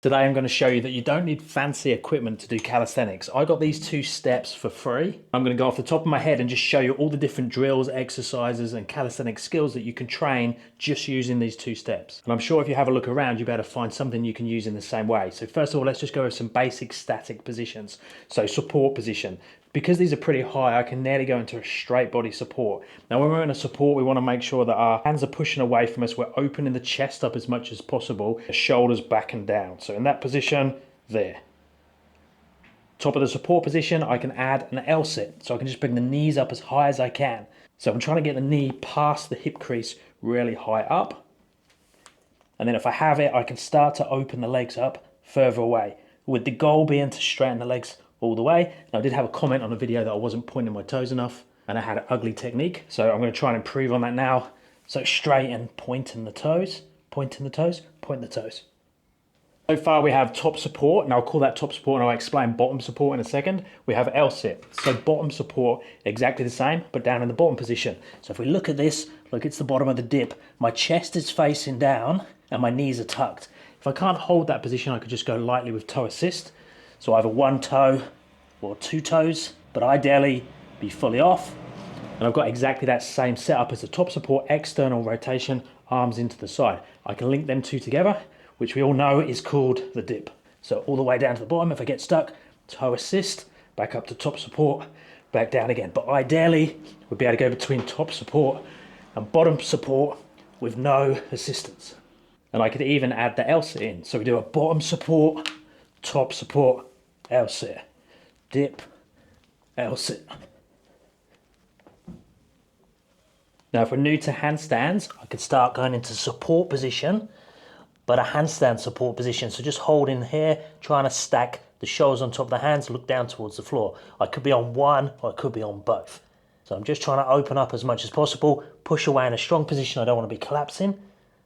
Today I'm going to show you that you don't need fancy equipment to do calisthenics. I got these 2 steps for free. I'm going to go off the top of my head and just show you all the different drills, exercises and calisthenic skills that you can train just using these 2 steps. And I'm sure if you have a look around, you'll be able to find something you can use in the same way. So first of all, let's just go over some basic static positions. So support position. Because these are pretty high, I can nearly go into a straight body support. Now when we're in a support, we want to make sure that our hands are pushing away from us. We're opening the chest up as much as possible, the shoulders back and down. So in that position, there. Top of the support position, I can add an L-sit. So I can just bring the knees up as high as I can. So I'm trying to get the knee past the hip crease really high up. And then if I have it, I can start to open the legs up further away, with the goal being to straighten the legs all the way. And I did have a comment on a video that I wasn't pointing my toes enough and I had an ugly technique. So I'm going to try and improve on that now. So straight and pointing the toes, pointing the toes, point the toes. So far we have top support, and I'll call that top support and I'll explain bottom support in a second. We have L-sit. So bottom support, exactly the same, but down in the bottom position. So if we look at this, look, it's the bottom of the dip. My chest is facing down and my knees are tucked. If I can't hold that position, I could just go lightly with toe assist. So either 1 toe or 2 toes, but ideally be fully off. And I've got exactly that same setup as the top support, external rotation, arms into the side. I can link them 2 together, which we all know is called the dip. So all the way down to the bottom, if I get stuck, toe assist, back up to top support, back down again. But ideally, we'd be able to go between top support and bottom support with no assistance. And I could even add the L-sit in. So we do a bottom support, top support, L-sit, dip, L-sit. Now if we're new to handstands, I could start going into support position, but a handstand support position. So just holding here, trying to stack the shoulders on top of the hands, look down towards the floor. I could be on one or I could be on both. So I'm just trying to open up as much as possible, push away in a strong position. I don't want to be collapsing.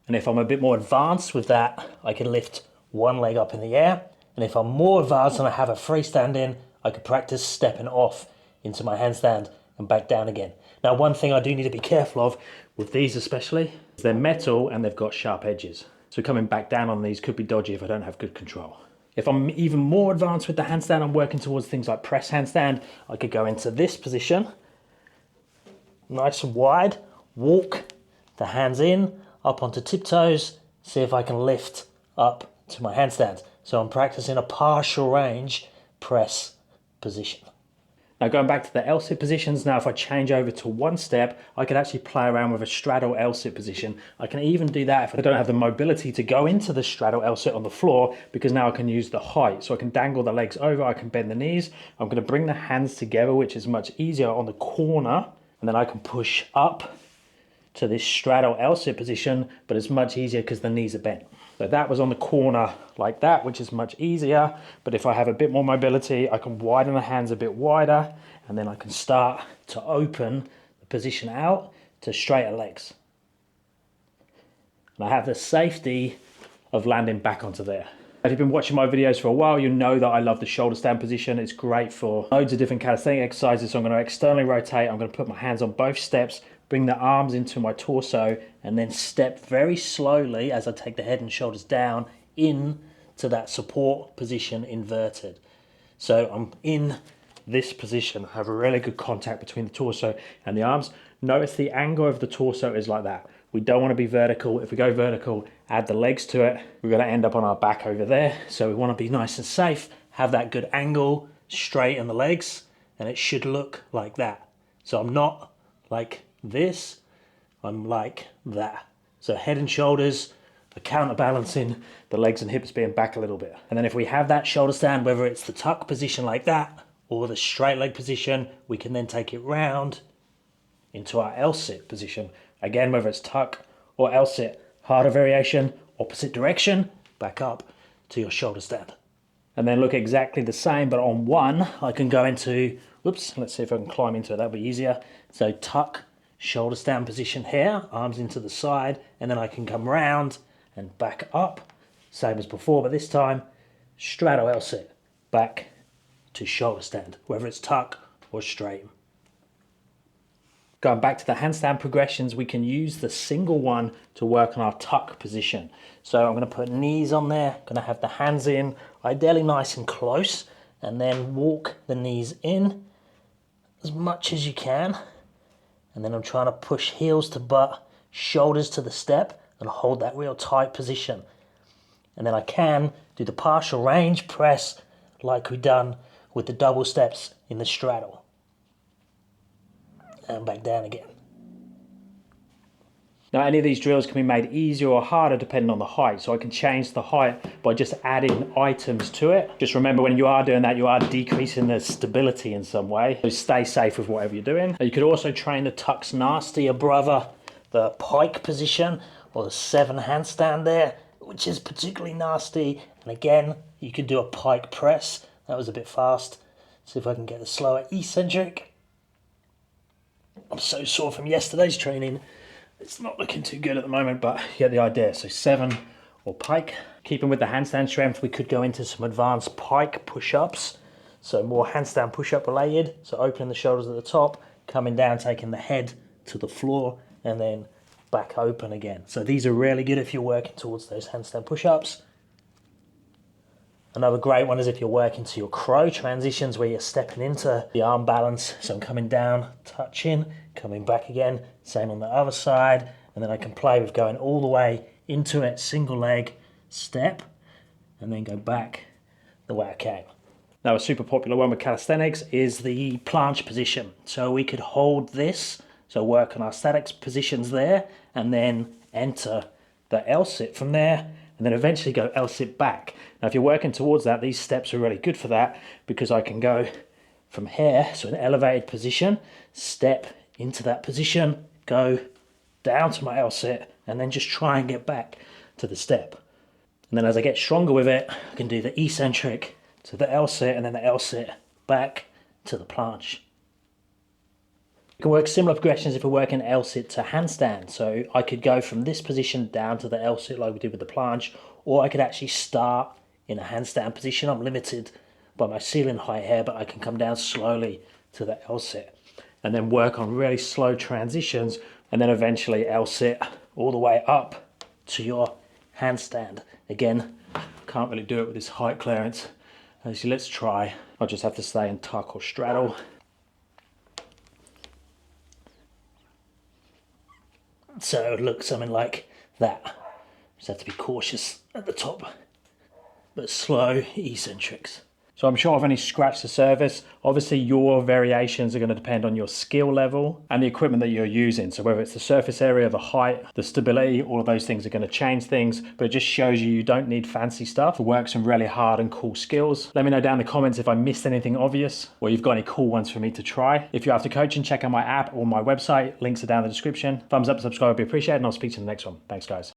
And if I'm a bit more advanced with that, I can lift one leg up in the air. And if I'm more advanced and I have a freestand in, I could practice stepping off into my handstand and back down again. Now, one thing I do need to be careful of with these especially, is they're metal and they've got sharp edges. So coming back down on these could be dodgy if I don't have good control. If I'm even more advanced with the handstand, I'm working towards things like press handstand, I could go into this position, nice and wide, walk the hands in, up onto tiptoes, see if I can lift up to my handstand. So I'm practicing a partial range press position. Now going back to the L-sit positions, now if I change over to 1 step, I could actually play around with a straddle L-sit position. I can even do that if I don't have the mobility to go into the straddle L-sit on the floor, because now I can use the height. So I can dangle the legs over, I can bend the knees. I'm going to bring the hands together, which is much easier on the corner, and then I can push up to this straddle L-sit position, but it's much easier because the knees are bent. So that was on the corner like that, which is much easier. But if I have a bit more mobility, I can widen the hands a bit wider, and then I can start to open the position out to straighter legs. And I have the safety of landing back onto there. If you've been watching my videos for a while, you know that I love the shoulder stand position. It's great for loads of different calisthenic exercises. So I'm going to externally rotate. I'm going to put my hands on both steps, bring the arms into my torso, and then step very slowly as I take the head and shoulders down in to that support position inverted. So I'm in this position. I have a really good contact between the torso and the arms. Notice the angle of the torso is like that. We don't want to be vertical. If we go vertical, add the legs to it, we're going to end up on our back over there. So we want to be nice and safe, have that good angle, straighten the legs, and it should look like that. So I'm not like this, I'm like that. So head and shoulders are counterbalancing the legs and hips being back a little bit. And then if we have that shoulder stand, whether it's the tuck position like that or the straight leg position, we can then take it round into our L-sit position. Again, whether it's tuck or L-sit, harder variation, opposite direction, back up to your shoulder stand. And then look exactly the same, but on 1, I can go into, whoops, let's see if I can climb into it, that'll be easier. So tuck, shoulder stand position here, arms into the side, and then I can come round and back up, same as before, but this time, straddle L-sit, back to shoulder stand, whether it's tuck or straight. Going back to the handstand progressions, we can use the single one to work on our tuck position. So I'm going to put knees on there, going to have the hands in, ideally nice and close, and then walk the knees in as much as you can. And then I'm trying to push heels to butt, shoulders to the step, and hold that real tight position. And then I can do the partial range press like we've done with the double steps in the straddle. And back down again. Now any of these drills can be made easier or harder depending on the height. So I can change the height by just adding items to it. Just remember when you are doing that, you are decreasing the stability in some way. So stay safe with whatever you're doing. You could also train the tucks nastier brother, the pike position or the 7 handstand there, which is particularly nasty. And again, you could do a pike press. That was a bit fast. See if I can get the slower eccentric. I'm so sore from yesterday's training. It's not looking too good at the moment, but you get the idea. So 7 or pike. Keeping with the handstand strength, we could go into some advanced pike push-ups. So more handstand push-up related. So opening the shoulders at the top, coming down, taking the head to the floor, and then back open again. So these are really good if you're working towards those handstand push-ups. Another great one is if you're working to your crow transitions where you're stepping into the arm balance. So I'm coming down, touching, coming back again, same on the other side. And then I can play with going all the way into it, single leg, step, and then go back the way I came. Now a super popular one with calisthenics is the planche position. So we could hold this, so work on our statics positions there, and then enter the L-sit from there, and then eventually go L-sit back. Now if you're working towards that, these steps are really good for that because I can go from here, so an elevated position, step into that position, go down to my L-sit, and then just try and get back to the step. And then as I get stronger with it, I can do the eccentric to the L-sit, and then the L-sit back to the planche. You can work similar progressions if we're working L-sit to handstand. So I could go from this position down to the L-sit like we did with the planche, or I could actually start in a handstand position. I'm limited by my ceiling height here, but I can come down slowly to the L-sit and then work on really slow transitions, and then eventually L-sit all the way up to your handstand. Again, can't really do it with this height clearance. So let's try. I'll just have to stay in tuck or straddle. So it would look something like that. Just have to be cautious at the top, but slow eccentrics. So I'm sure I've only scratched the surface. Obviously your variations are going to depend on your skill level and the equipment that you're using. So whether it's the surface area, the height, the stability, all of those things are going to change things, but it just shows you don't need fancy stuff to work some really hard and cool skills. Let me know down in the comments if I missed anything obvious or you've got any cool ones for me to try. If you're after coaching, check out my app or my website. Links are down in the description. Thumbs up, subscribe would be appreciated, and I'll speak to you in the next one. Thanks guys.